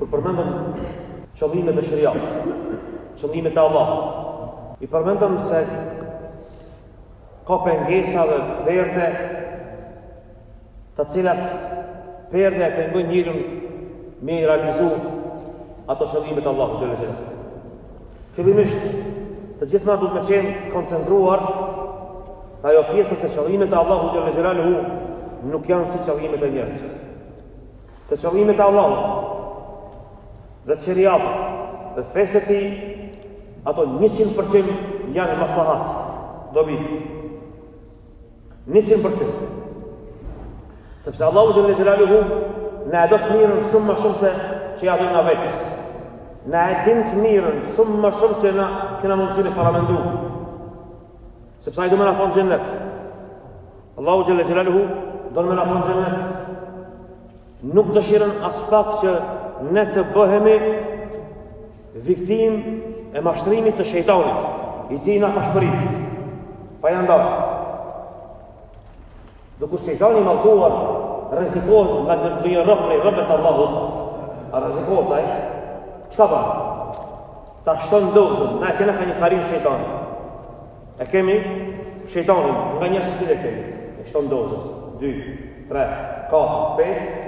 kur përmendëm qëllimet e shariatit, qëllimet e Allahut, i përmendëm se ka pengesa dhe perde të cilat perde e pengojnë njërin me i realizu ato qëllimet e Allahut xhela xhela. Fillimisht, të gjithë na duhet me qenë koncentruar në ajo pjesë se qëllimet e Allahut xhela xhelaluhu nuk janë si qëllimet e njerëzve. Të qëllimet e Allahut dhe shariatit dhe fesë e tij, ato 100% janë maslahat, dobi. 100%. Sepse Allahu xhalla xhelaluhu na e do të mirën shumë më shumë se që ja do na vetes. Na e din të mirën shumë më shumë që na kena mundësi të paramendu. Sepse ai do më na pon xhennet. Allahu xhalla xhelaluhu do më na pon xhennet. Nuk dëshiron as pak që ne të bëhemi viktim e mashtrimit të shejtanit, i cili na ka shpërit. Pa janë ndarë. Dhe kur shejtani i mallkuar rrezikohet nga një rob prej robëve të Allahut, a rrezikohet ai? Çka bën? Ta shton dozën, na kena ka një karim shejtani. E kemi shejtanin, nga një sesi e kemi. E shton dozën, 2, 3, 4, 5,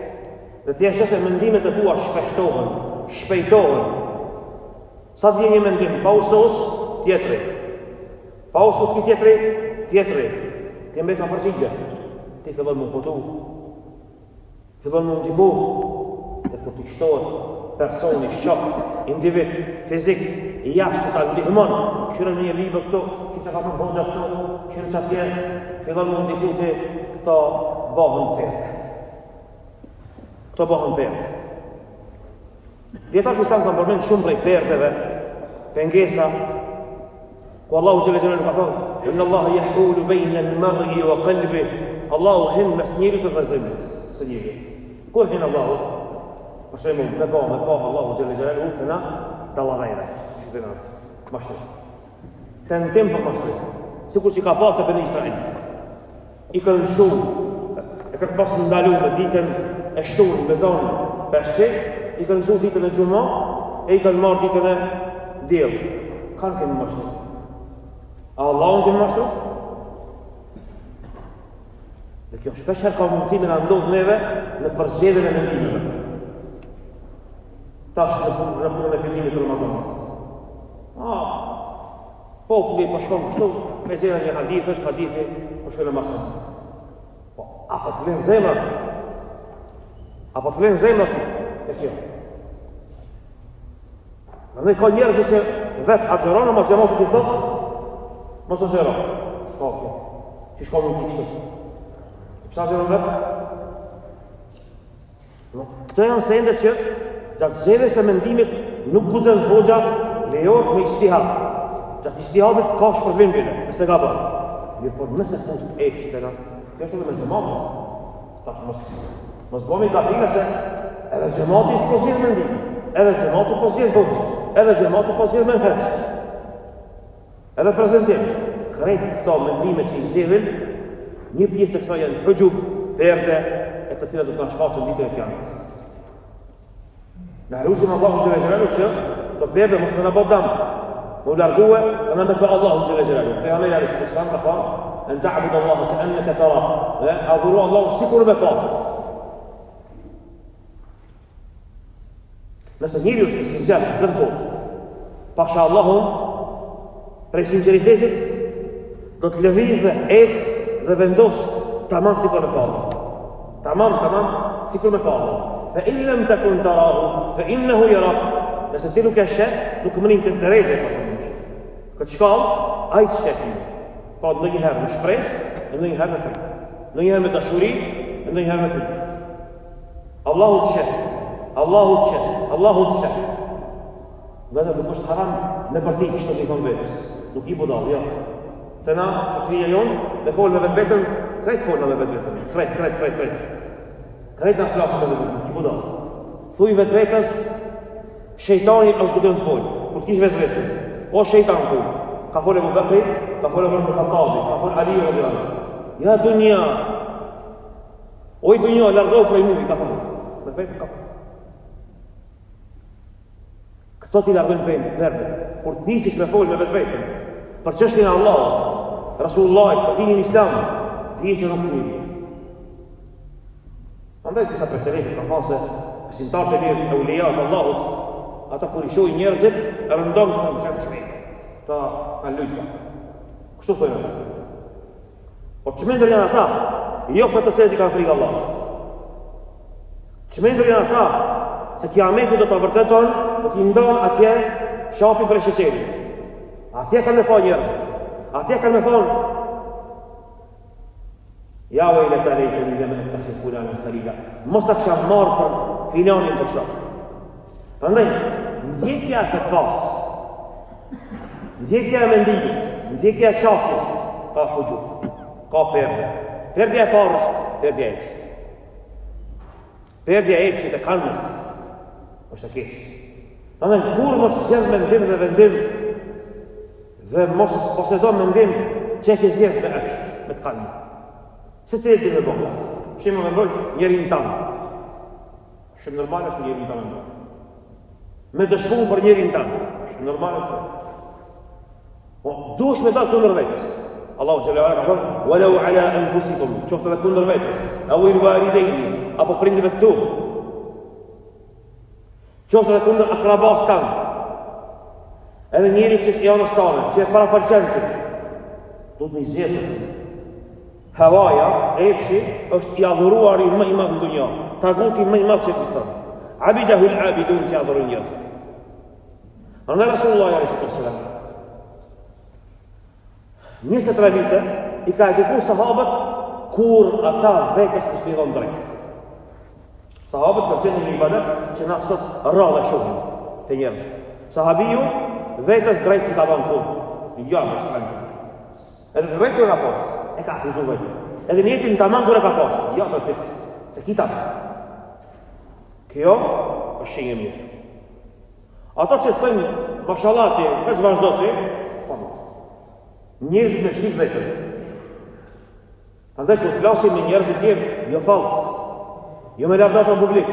dhe ti e se mendimet e tua shpejtohen. Sa të vjen një mendim, pa usos, tjetri. Pa usos ki tjetri. Ti mbet nga përgjigje. Ti fillon më potu. Fillon më ndihmu. Dhe kur ti shtohet personi, shok, individ, fizik, i jashtë që ta ndihmon, këshire në një libër këto, që ka për hoxha këto, këshire që atje, fillon më ndihmu ti këto bëhën perde. Djetarët islam kanë përmend shumë prej perdeve, pengesa, ku Allahu xhalla xhelalu ka thonë: "Inna Allaha yahulu bayna al-mar'i wa qalbihi." Allahu hin mes njeriut dhe zemrës së njeriut. Kur hin Allahu? Për shembull, me pa Allahu xhalla xhelalu këna dallavera, çfarë mashtrim. Tentim për mashtrim. Sikur që ka pa të Beni Israilit. I kanë shumë, e kanë pas ndaluar në ditën e shtunë me zonë peshqe, i kanë shumë ditën e gjuma, e i kanë marrë ditën e djellë. Kanë kënë mashtrim? A Allahun kënë mashtrim? Dhe kjo shpesher ka mundësi me në ndodhë neve në përzgjedhjen e mendimeve. Tash në punën e fillimit të Ramazanit. Populli po shkon kështu, me gjera një hadith, është hadithi, po shkon në masën. Po, apo të vlen zemrat? Apo të vlen zemrat e kjo? Në ka njerëzë që vetë agjeronë, ma gjemot i thotë, mos agjeronë. Shko kjo, që shko në nësi kështu. Pësa agjeronë vetë? Këto janë sende që gjatë zhjeve e mendimit nuk guxen hoxha lejohet me ijtihad. Gjatë ijtihadit ka shpërblim bile, nëse ka bërë. Mirë, por nëse fund të ekshit e natë, kjo është edhe me gjematë. Mos bëmi kafire se edhe gjemati po zhjith mendim, edhe gjemati po zhjith hoxha, edhe gjemati po zhjith menheq, edhe prezentim. Krejt këto mendime që i zhjithin, një pjesë e kësa janë hëgjub, perde, e të cilat do të shfaqën ditë e kiamet. Në harusim Allahu xhalla xhelalu që të perde mos në bot damë, më largue dhe në me për Allahu xhalla xhelalu. Pejgamberi alayhi salam ka thënë: "En ta'bud Allaha ka'annaka tarahu", dhe adhuro Allahun sikur me patë. Nëse njëri është i sinqert në botë, pasha Allahun, prej sinceritetit, do të lëviz dhe ecë dhe vendos tamam sikur me patë. Tamam sikur me patë. Fa in lam takun tarahu fa innahu yarak. Nëse ti nuk e sheh, nuk më nin këtë drejtë pas asaj. Këtë shkallë, ai të sheh. Po ndonjëherë në shpresë, ndonjëherë në frikë. Ndonjëherë me dashuri, ndonjëherë me frikë. Allahu të sheh. Allahu të sheh. Nëse nuk është haram me parti kështu të thonë vetës. Nuk i budall, jo. Të na, shoqëria jonë, me folë me vetën, krejt folë me vetën. Krejt. Krejt në flasë me vetën, nuk i budall. Thuj vetës, shejtani është duke në folë, kur t'kish vesvesin. O shejtan thuj, ka folë Abu Bakri, ka folë Umar ibn Khattabi, ka folë Ali radhiyallahu anhu. Ja dunja. O i dunja, largohu prej mua, ka thonë. Me vetë ka thonë. Këto t'i largojnë përdet. Kur t'nisish me folë me vetën, për çështjen e Allahut, Rasullullah, për dinin Islam, ti që nuk mirë. Andaj disa preselefit kanë thënë se besimtarët e mirë, euliat e Allahut, ata kur i shohin njerëzit, rëndon të kanë çmend. Ta kanë lujtë. Kështu thonë ata. Po çmendur janë ata, jo për të cilët i kanë frikë Allahut. Çmendur janë ata, se kiameti do të vërteton, do t'i ndonë atje shapin për sheqerit. Atje kanë me pa njerëzit. Atje kanë me thonë ja vejleta lejteni dhe me të të fulanin khalila. Mos ta kisha marrë për filanin për shok. Prandaj, ndjekja e këtë fasë, ndjekja e mendimit, ndjekja e qasjes, ka hujub, ka perde. Perdja e parë është perdja e epshit. Perdja e epshit e kalmës është e keqë. Prandaj, kur mos zgjedh mendim dhe vendim dhe mos posedon mendim që e ke zgjedh me epsh, me të kalmë. Se cilët dhe me bëhla. Shemë me bëjt njerin tanë. Shemë normal është njerin tanë me bëjt. Me dëshmu për njerin tanë. Shemë normal është. Dush me dalë kundër vetës. Allahu Gjellewala ka thonë walau ala anfusikum, qoftë edhe kundër vetës. Au il walidayni, apo prindëve tu. Qoftë edhe kundër akrabas tanë. Edhe njeri që është i anës tanë, që e para përqentin. Do të një zjetës. Hawaja, epshi, është i adhuruari më i madh në dunja. Taguti më i madh që ekziston. Abidahul abidun që adhurojnë njerëzit. Andaj Rasulullah a.s. 23 vite i ka edukuar sahabët kur ata vetës të shpjedhon drejt. Sahabët për qenë një ibadet që na sot rrallë shohim të njerëzit. Sahabiju vetës drejt si ka banë kur. Ja, me shkanë. Edhe të drejt kërë ka posë. E ka akuzu vetë. Edhe njetin të aman kërë ka pasë. Ja, për pës, se kita. Kjo është shenjë mirë. Ato që të thënë, mashalati, veç vazhdo ti, njërë me shqip vetën. Andaj, kërë flasim me njerëzit tjerë, jo falsë, jo me lavdat në publik,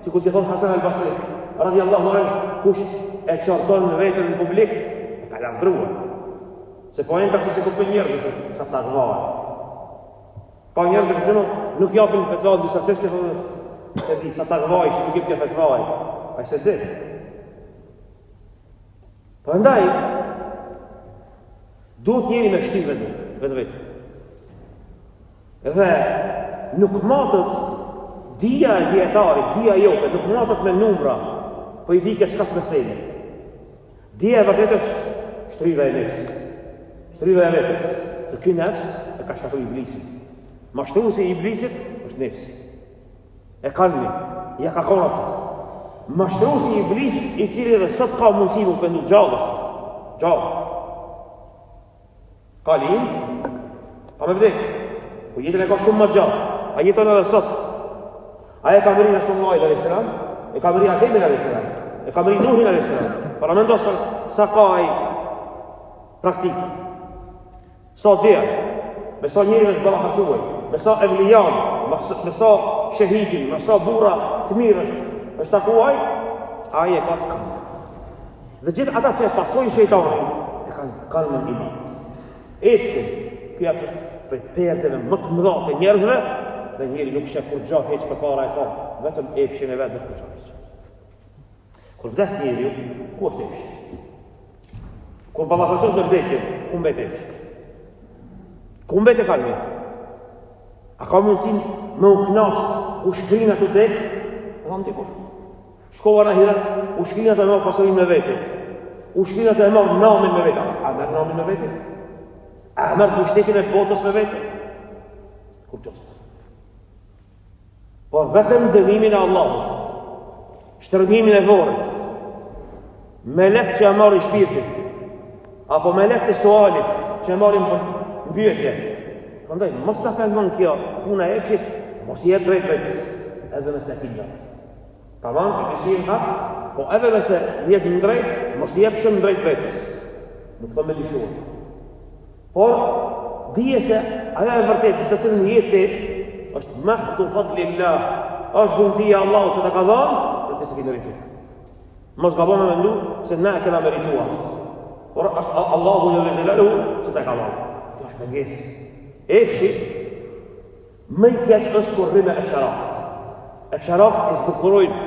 që ku që thonë Hasan al-Basri, radiallahu anhu, kush e qarton në vetën në publik, e ka lavdruar. Se po enda që kupën njerëzit, sa të agëvaje. Ka njerëzit që nuk japin fetva në disa qështë, se di, sa të agëvaje, që nuk jep të fetvaje. A i se di. Për ndaj, duhet njeri me shtim vetë. Dhe nuk matët dia e djetarit, dia jote, nuk matët me numra, po i di këtë qka s'mesejnë. Dia e vërtet është shtrida e nefës. Shtrida e vetës. Se ky nefës e ka shkatu iblisit. Mashtruesi i iblisit është nefësi. E kalmi, ja ka konat. Mashtruesi i iblisit i cili edhe sot ka mundësi mu pëndu gjallë është. Gjallë. Ka lind, ka me vdek. Po jetën e ka shumë më gjallë. A jeton edhe sot. A e ka mëri Resulullah a.s. E ka mëri Ademin a.s. E ka mëri Nuhin a.s. Para me ndosë sa ka ai praktikë. Sa dhja, me sa njëri të bëlla haqëuaj, me sa evlijan, me sa shahidin, me sa bura të mirë është takuaj, aje e ka të kalmë. Dhe gjithë ata që e pasojnë shejtanin, e kanë të kalmë në iman. Epshin, kja që është për perdeve më të mëdha të njerëzve, dhe njeri nuk shë kur gjah heq për para e ka, vetëm epshin e vetë dhe kur gjah heq. Kur vdes njeri, ku është epshin? Kur bëlla haqëuaj në vdekin, ku mbet epshin? Ku mbet e kalmi? A ka mundësin me u knasë u shkrina të dek? Në në dikush. Shkova në hirat, u shkrina të e marë pasurin me vete. U shkrina të e marë namin me vete. A merë namin me vete? A merë pushtetin e botës me vete? Kur qësë? Por vetëm dënimin e Allahut, shtërnimin e vorit, melek që e marë i shpirtit, apo melek të sualit që e marë i mbyetje. Prandaj, mos ta pelmon kjo puna e epshit, mos jetë drejt vetës, edhe nëse ki drejt. Tamam, i këshim hak, po edhe nëse jetë në drejt, mos jetë shumë drejt vetës. Nuk të me lishuar. Por, dije se aja e vërtet, të cilën jetë është mahdu fadlillah, është bundija Allahu që të ka dhanë, dhe të se ki në rritu. Mos gabon me mendu se na e kena merituar. Por është Allahu Jelle Jelaluhu që ta ka dhënë. Kjo është pengesë. Epshi më i keq është kur rime e sharak. E sharak i zbukurojnë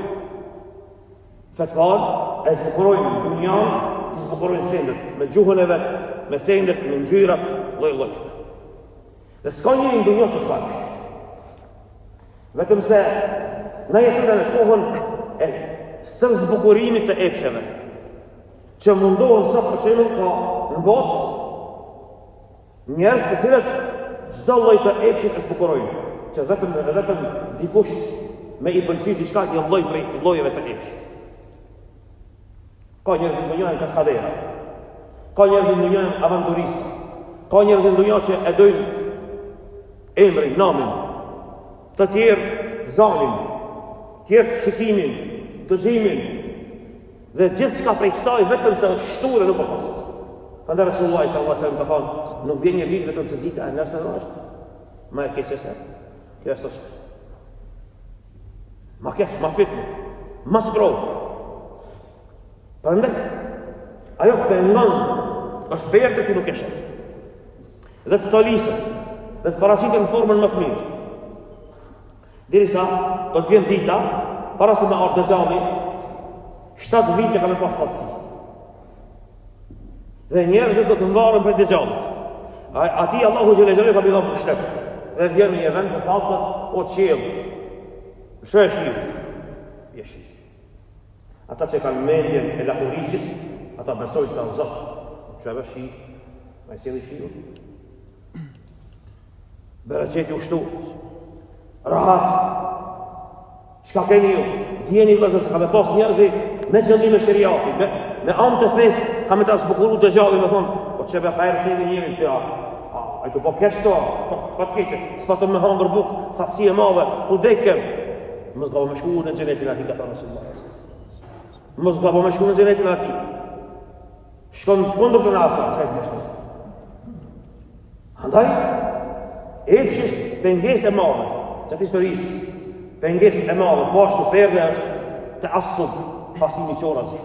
fetvan, e zbukurojnë dunjan, i zbukurojnë sendet, me gjuhën e vetë, me sendet, me ngjyrat, lloj-lloj. Dhe s'ka njëri në dunja që s'pakësh. Vetëm se na jetojmë në kohën e stër zbukurimit të epsheve, që mundohen sot për shembull ka në botë njerëz të cilët çdo lloj të epshit e zbukurojnë, që vetëm dikush me i pëlqej diçka një lloj prej llojeve të epshit. Ka njerëz në dunjë kaskadera, ka njerëz në dunjë avanturista, ka njerëz në dunjë që e dojnë emrin, namin, të tjerë zanin, të tjerë shikimin, dëgjimin, dhe gjithë shka prej kësaj vetëm se është shtu dhe nuk o pas. Këndë Resulullah s.a.s. ka thonë, nuk vjen një ditë vetëm se dita e nëse në është, ma e keqe se, kjo e sështë. Ma keqë, ma fitnë, ma sprovë. Përndër, ajo pengon është berë të ti nuk eshe. Dhe të stolisët, dhe të paracitin në formën më të mirë. Dirisa, do të vjen dita, para se me ardë dëgjali, 7 vite ka me pas fatësi. Dhe njerëzit do të mbarën për dëgjalit. Ati Allahu Gjelle Gjelle ka bidhon për shtetë. Dhe vjen një event të faltët, o të qelë. Shë e shiru. Jeshit. Ata që kanë mendjen e lahuricit, ata besojnë sa në Zotë. Që e shi, ma i sjeli shiru. Bereqeti ushtu. Rahat. Qka keni ju? Djeni vëzër se ka me pas njerëzi me qëllime shëriati, me anë të fesë, ka me ta zbukuru të gjalli me thonë, po që be kajrë se edhe njëri të a i të po kesh to, pa të keqe, s'pa të me hangër bukë, thatësi e madhe, të dekem. Mësë gabo me shku në gjenetin ati, ka thënë Resulullah. Mësë gabo me shku në gjenetin ati. Shkon të kundur të nasa, qajtë me shtu. Andaj, epshi është penges e madhe, qatë historisë, penges e madhe, po ashtu perde është të asub, pasimi qorazi.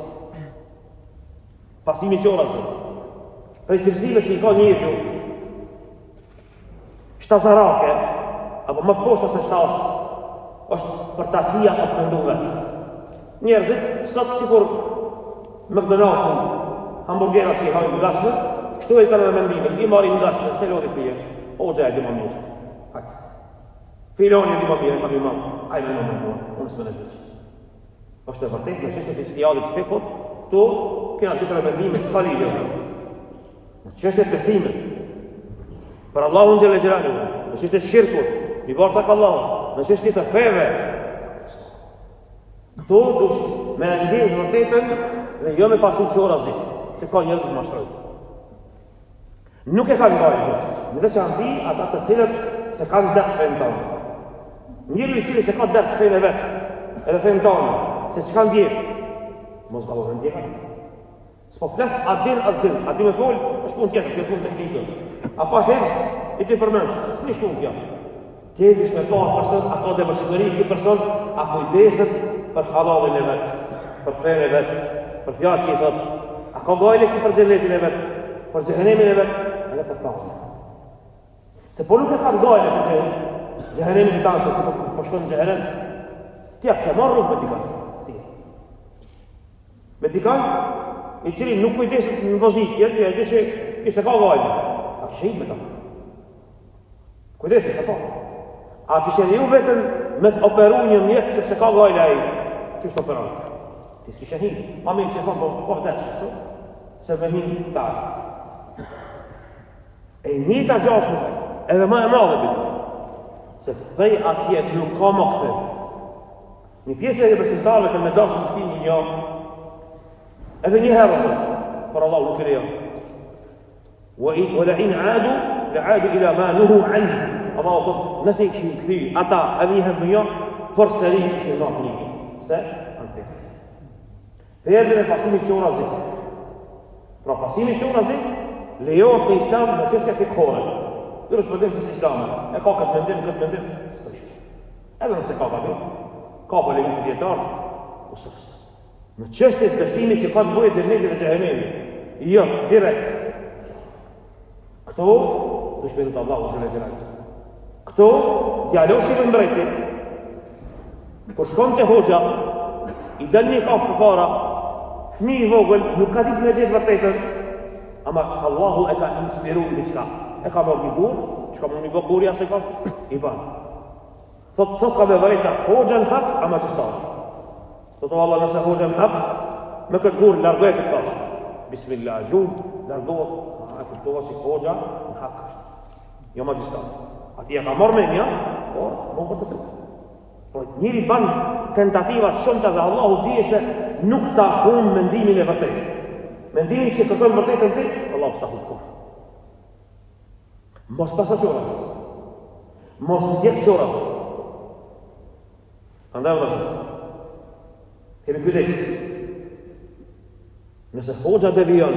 Pasimi qorazi. Prej cilësive që i ka njëtu, shtazarake, apo më poshta se shtazë, është për tacia të pëndu vetë. Njerëzit, sot sikur McDonald's-ën, hamburgerat që i hajnë në gashme, kështu e i kanë dhe mendimin, i marri në gashme, se lodhi pije, o gjaj e di më mirë. Hajtë. Filoni e di më mirë, ma mi mamë, ajme në më mua, unë së me në gjithë. është e vërtet në çështjet e istijadit të fikut, këtu kena dy tremendime s'ka lidhje. Në çështjet e besimit për Allahun xhelle xhelaluhu, në çështjet e shirkut, i bërë tek Allahu, në çështjet e feve. Këtu dush me ndjenjë vërtetën dhe jo me pasu çorazi, se ka njerëz të mashtrojnë. Nuk e kanë gajë, në veçanti ata të cilët se kanë dërtë fejnë tonë. Njëri i cili se ka dërtë fejnë e vetë, edhe fejnë tonë, se që kanë djekë, mos ga vërën djekë. S'po flasë a din me folë, është punë tjetër, kjo punë teknikë. A pa hefës, i të përmendës, s'ni shkunë kjo. Tjeti shme pa person, a ka dhe vërshmëri kjo person, a kujdeset për halalin e vetë, për fejnë e vetë, për fjallë që i thotë, a ka gajle ki për gjennetin e vetë, për gjehenemin e vetë, edhe për tanë. Se po nuk e ka gajle për gjehenemin e tanë, se po shkojnë në gjehenem, tja ke marrë rrugë me t'i me t'i kanë, i cili nuk kujdesit në vëzitje, t'i e di që i se ka gajle. A kështë shihit me ta. Kujdesit, e pa. A kështë edhe ju vetën me t'operu një mjek që se ka gajle a i, që është operon. Ti s'ki shihit. Ma minë që thonë, po vëdesh, se me hinë ta. E një ta gjash në fejnë, edhe ma e madhe bitë. Se prej atje nuk ka më këthe. Një pjesë e besimtarëve që me dashë në këti një edhe një herë, për Allah nuk e lejo. وَلَئِنْ عَادُوا لَعَادُوا إِلَى مَا نُهُوا عَنْهُ. Allah o thotë, nëse i këshin këthy, ata edhe një herë në një, për sëri i këshin nakë një. Se? Anë të të. Përdin e pasimi qorazi. Pra pasimi qorazi, lejohet në islam në qështë e fikhore. Dyrës përdinë se si islamë. E ka këtë mendim, së të ishtë. Edhe nëse ka për ka për lejnë të djetartë, u sësë. Në çështjet besimit që ka të bëjë xheneti dhe xhehenemi. Jo, direkt. Këto do shpëtojnë Allahu xhelalu xhelal. Këto djaloshin në mbretin. Kur shkon te hoxha, i dal një kafshë përpara, fëmijë i vogël nuk ka ditë me gjithë vërtetën, ama Allahu e ka inspiruar diçka. E ka marrë një gur, çka mund një bërë asaj kafshë, i ban. Thot sot ka me vërejta hoxha në hak, ama qëstar. Thot o Allah nëse hoxha në hak, me këtë gur largohet këtë kafshë. Bismillah, gjum, largohet, e kuptova që hoxha në hak është. Jo ma qëstar. Ati e ka marrë me një, por më për të të. Por njëri ban tentativat shumëta dhe Allahu dije se nuk ta humë mendimin e vërtet. Mendimin që kërkon vërtetën ti, Allahu s'ta humë kur. Mos pasa qoras. Mos ndjek qoras. Andaj vëllazër. Kemi kujdes. Nëse hoxha devion,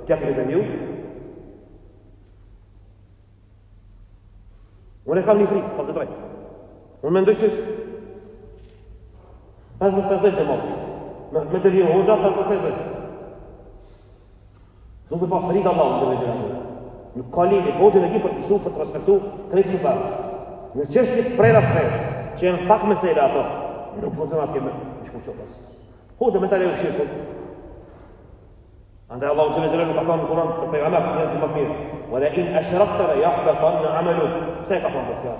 t'ja kemi deviju. Unë e kam një frikë, pas e drejtë. Unë mendoj që 50-50 gjematë. Me deviju hoxha, 50-50. Nuk e pas frikë Allah në dhe gjematë. Nuk ka lidhje, hoxhën e ki për pisu, për të respektu, krejtë superës. Në çështjet prera fesë, që janë pak mesela ato, nuk po të nga keme shku qopës. Hoxha me të lejo shirkën. Andaj Allahu xhelalu nuk ka thënë në Kur'an për pejgamber njerëz më mirë. Wala in ashrakta la yahbatanna 'amaluk. Pse ka thënë kjo?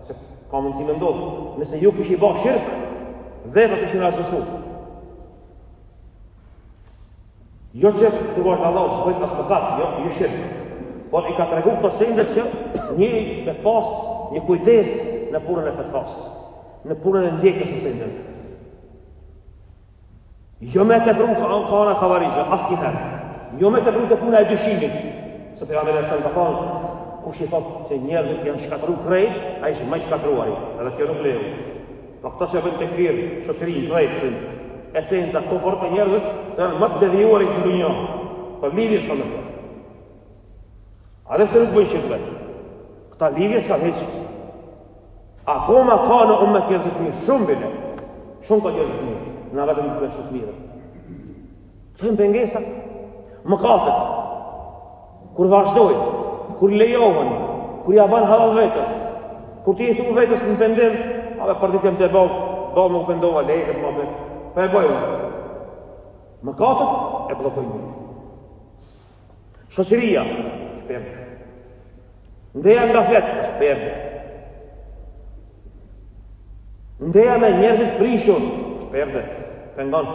Se ka mundësi më ndodh. Nëse ju kish i bë shirk, veprat ishin rastësu. Jo që të gërë të Allah, së bëjt as mëkat, jo shirk. Por i ka të regu këto sendet që njëri me pas një kujdes në punën e fetvas, në punën e ndjekës e sendet. Jo me të pru kana kavarizë, asë njëherë. Jo me të pru të puna e dyshimit. Se për janë e lësën të thonë, kush i thotë që njerëzit janë shkatru krejt, a ishë më shkatruari, edhe kjo nuk lehu. Pra këta që bëjnë të këfirë, shoqërinë, krejt, esenca, komfort e njerëzit, të janë më të devijuarit në dunja, për lidhje s'ka me të. Adem se nuk bëjnë shirk vetë. Këta lidhje s'ka heqë. Akoma ka në ummet njerëzit mirë, shumë bile. Shumë ka njerëzit mirë, në vetëm nuk bëjnë shumë mirë. Të jenë pengesa, mëkatët, kur vazhdojnë, kur lejohen, kur ja banë halal vetës, kur ti i thu vetës në pendim, ave për ditë jem të bërë më pendova, lejët, më bërë, për e bojnë. Mëkatët e blokojnë. Shoqëria, shperde. Ndeja nga fletë, shperde. Ndeja me njerëzit prishur, shperde, pengon.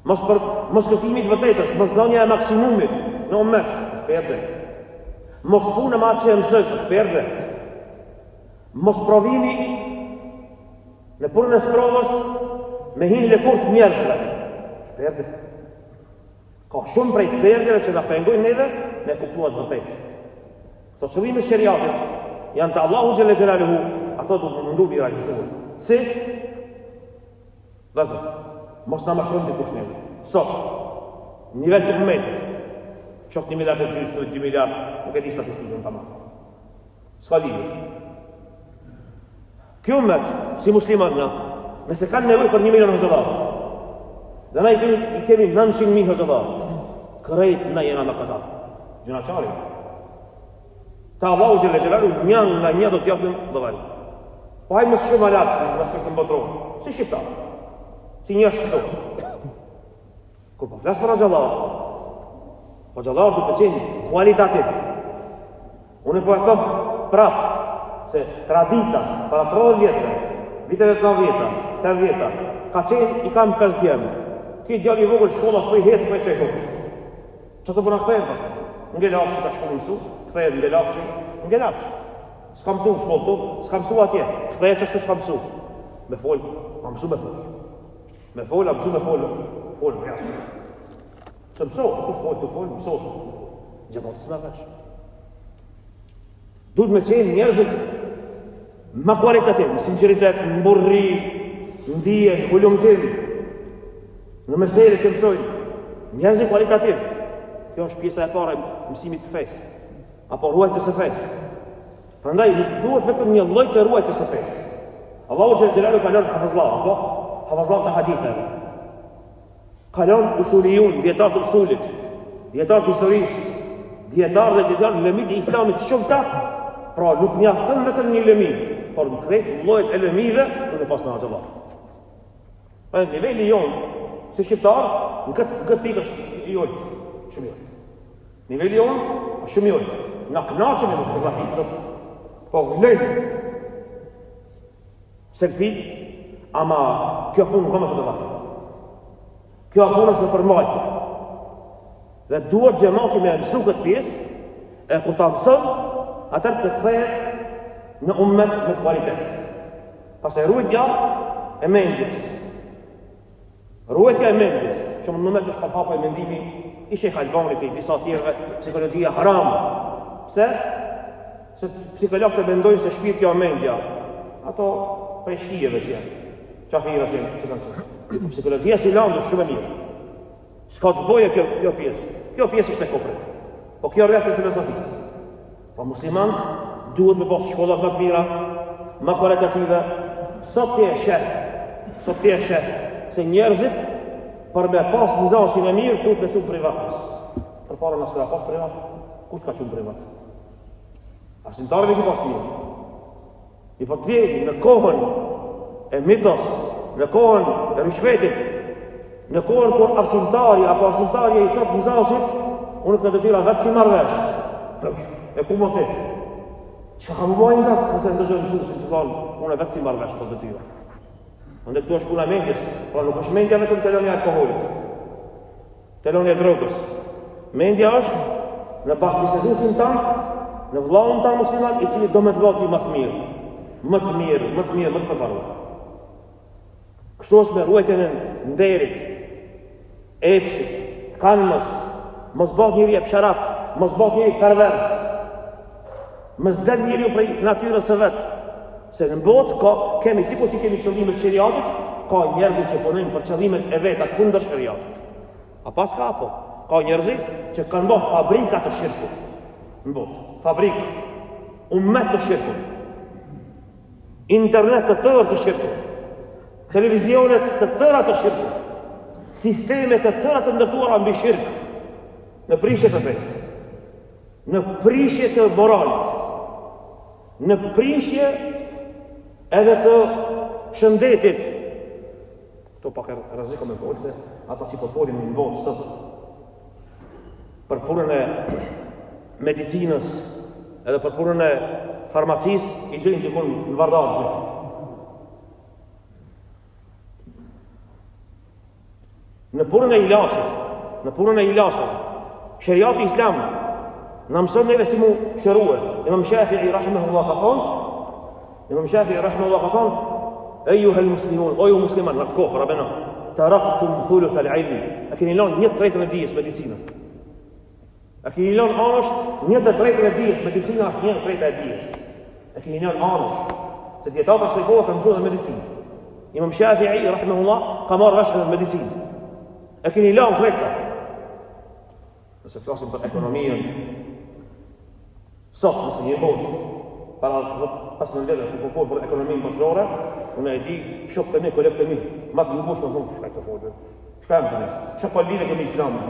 Mos këtimit vërtetës, mos dhënia e maksimumit në ummet, shperde. Mos punë ma që e mësët, shperde. Mos provimi në punën e sprovës me hinë lekurt njerëzve, shperde. Ka shumë prej perdeve që da pengojnë neve, me kuptuat vërtetë. Të qëllime shëriatit janë të Allahu xhelle xhelaluhu, ato du të mundu mi realizuar. Si? Vazë, mos në maqërën të kush neve. Sot, nivel të momentit, qoftë 1 miliard e gjysë, 2 miliard, nuk e di statistikën të marë. S'ka lidhje. Kjo ummet, si musliman në, nëse kanë nevoj për 1 milion hëzëllar, dhe na i kemi 900.000 hëzëllar, kërejt në jena me këta. Gjëna qari. Ta Allahu xhelle xhelalu një nga një do t'japim dëvari. Po hajmë së shumë alatë në aspektën botëror. Si shqiptar. Si një shqiptar. Kur po flasë për xhallar du të qenë kualitativ. Unë po e thëmë prapë se tradita para 30 vjetre, vitet e 90, 80, ka qenë i kam 5 djemë. Ki djali i vogël shkolla s'po i hecë, s'po i qekë. Që të përna këthejnë pas? Nge lafshë ka shkollë mësu, këthejnë nge lafshë. S'ka mësu në shkollë tu, s'ka mësu atje, këthejnë që s'ka mësu. Me folë, a mësu me folë. Me folë, a mësu me folë. Folë, me jashtë. Të mëso, të folë, mëso. Gjemotës me vesh. Duhet me qenë njerëzit ma kualitativ, në sinceritet, në burri, në dhije, në kullumtim, në mesele që mësojnë. Njerëzit kualitativ. Kjo është pjesa e para e mësimit të fesë, apo ruajtës e fesë. Prandaj nuk duhet vetëm një lloj të ruajtës së fesë. Allahu xhelalu ka lënë hafazllah, apo hafazllah të haditheve. kalon usulijun, djetarë të usulit, djetarë të historisë, djetarë dhe djetarë në lëmit e islamit shumë ta, pra nuk mjaftën vetëm një lëmi, por në kretë llojet e lëmive në pas në agjevar. Në nivelli jonë, si shqiptarë, në këtë pikë është i ojtë, shumë i ojtë. Nivelli jonë, shumë i ojtë. Në knaqën e në fotografitë, po vlejnë selfit, ama kjo punë nuk ka me fotografitë. Kjo punë është në përmajtje. Dhe duhet gjemati me mësu këtë pjesë, e kur ta mësën, atër të kthehet në ummet me kvalitet. Pastaj ruajtja e mendjes. Ruajtja e mendjes, që më nëmet është përhapa e mendimi i Shekh Albanit e disa tjerëve, psikologjia haram. Pse? Se psikologët e mendojnë se shpirti o mendja. Ato prej shkijeve që janë. Qafira që kanë qenë. Psikologjia si landu shumë e mirë. S'ka të boje kjo pjesë. Kjo pjesë është e kofrit. Po kjo rreth e filozofisë. Po musliman duhet me pas shkollat më të mira, më kualitative. Sot ti e sheh se njerëzit për me pas nxansjen e mirë duhet me çu privatës. Përpara nëse ka pas privat, kush ka çu privat? Arsimtarëve që pas mirë. I po ti në kohën e mitos, në kohën e rishvetit, në kohën kur arsimtari apo arsimtarja i thot nxansit, unë këtë detyra vetë si marrvesh. E ku më ti? Që ka më bojnë nxans, nëse ndëgjoj mësuesin të thonë, unë vetë si marrvesh këtë detyra. Ndë këtu është puna mendjes, pra nuk është mendja vetëm teloni e alkoholit, teloni e drogës. Mendja është në bashkëbiseduesin tant, në vllahun tan musliman i cili do me të vati më të mirë, më të përparuar. Kështu është me ruajtjen e nderit, epshit, kalmës, mos bëhet njëri e psharak, mos bëhet njëri pervers, mos del njëri prej natyrës së vet. Se në botë kemi sikur si kemi qëllimet shariatit, ka njerëz që punojnë për qëllimet e veta kundër shariatit. A pas ka apo? Ka njerëz që kanë bërë fabrika të shirkut. Në botë, fabrikë, ummet të shirkut. Internet të tërë të shirkut. Televizionet të tëra të shirkut. Sisteme të tëra të ndërtuara mbi shirk. Në prishje të fesë. Në prishje të moralit. Në prishje edhe të shëndetit. Këto pak e rreziko me folë se ato që po folin në botë sot për punën e medicinës edhe për punën e farmacisë i gjejnë dikun në Vardar. Në punën e ilaçit, shariati islam na mëson neve si mu shërue. Imam Shafi'i rahimahullah ka thonë, ejuha l-muslimun, o ju musliman, në të kohë, rabena, taraktum thuluth al-ilm, a keni lanë 1/3 e dijes medicina. A keni lanë anësh 1/3 e dijes, medicina është 1/3 e dijes. A keni lanë anësh, se djetatër se kohë ka mësuar në medicinë. Imam Shafi'i rahimahullah ka marrë vesh në medicinë. A keni lanë krejta. Nëse flasim për ekonomien, sot nëse një moshë, pas në ndedhe, ku po folë për ekonominë botërore, unë e di shok të mi, kolek të mi, ma të një moshë në thonë, shka e të folë, shka e më të njësë, shka pa lidhe kemi islamin.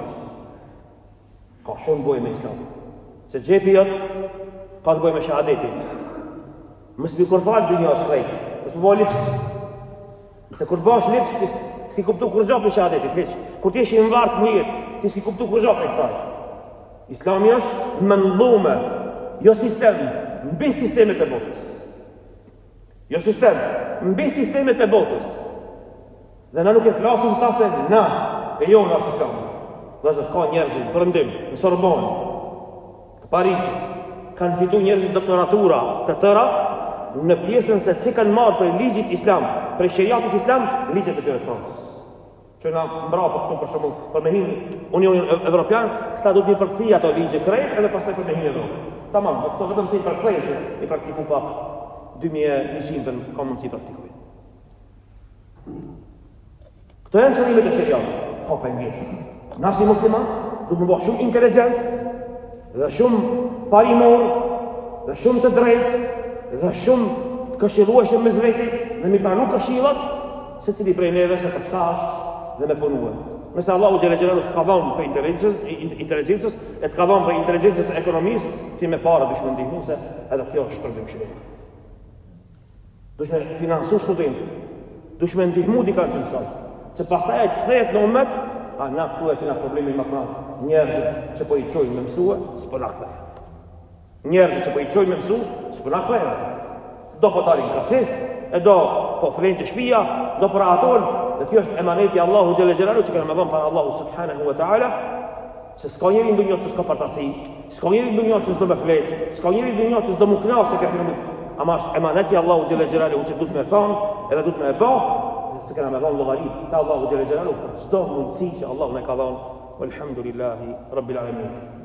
Ka shumë bojë me islamin. Se gjepi jëtë, ka të bojë me shahadetin. Mësë bi kur falë dë një është rejtë, mësë më bëjë lipsë. Se kur bash lipsë, s'ki kuptu kur gjopë në shahadetit, heq. Kur t'jesh i në vartë njëtë, ti s'ki kuptu kur gjopë në kësaj. Islami është mëndhume, jo sistem, mbi sistemet e botës. Jo sistem, mbi sistemet e botës. Dhe na nuk e flasim ta se na, e jo nga është islami. Dhe ka njerëzit, përëndim, në Sorbonne, të Parisit, kanë fitu njerëzit doktoratura të tëra, në pjesën se si kanë marrë për ligjit islam, për shariatit islam, ligjet e tyre të Francës. Që na mbra për këtu për shembull, për me hinë Unionin Evropian, këta do të përkthejnë ato ligje krejt edhe pastaj për me hinë Evropë. Tamam, këto vetëm si përkthejse i praktiku pak 2100 ka mundësi praktikoj. Këto janë qëllimet e shariatit, ka pengesë. Na si musliman, duhet të bëhet shumë inteligjent dhe shumë parimor dhe shumë të drejtë dhe shumë të këshillueshëm mes vetit dhe mi pranu këshillat secili prej neve se për çka është dhe me punuar. Nëse Allahu xhela xhelalu të ka dhënë për inteligjencës, e të ka dhënë për inteligjencës e ekonomisë, ti me para dush me ndihmu se edhe kjo është shpërblim shumë. Dush me financu studentin, dush me ndihmu dikën që mëson. Se pastaj ai kthehet në umet, a na këtu e kena problemin më të madh. Njerëzit që po i çojnë me mësue, s'po na kthehen. Njerëzit që po i çojnë me mësue, s'po na kthehen. Do po talin kaset, e do po flenë të shtëpia, do për aton, dhe kjo është emaneti Allahu xhela xhelalu që kanë dhënë para Allahu subhanahu wa taala, se s'ka njeri ndonjë që s'ka partasi, s'ka njeri ndonjë që s'do me flet, s'ka njeri ndonjë që s'do më knasë këtë filmit. Ama është emaneti Allahu xhela xhelalu që duhet me thonë, edhe duhet me e bë, se kanë me dhënë llogari te Allahu xhela xhelalu për çdo mundësi që Allahu na ka dhënë. Walhamdulillahi rabbil alamin.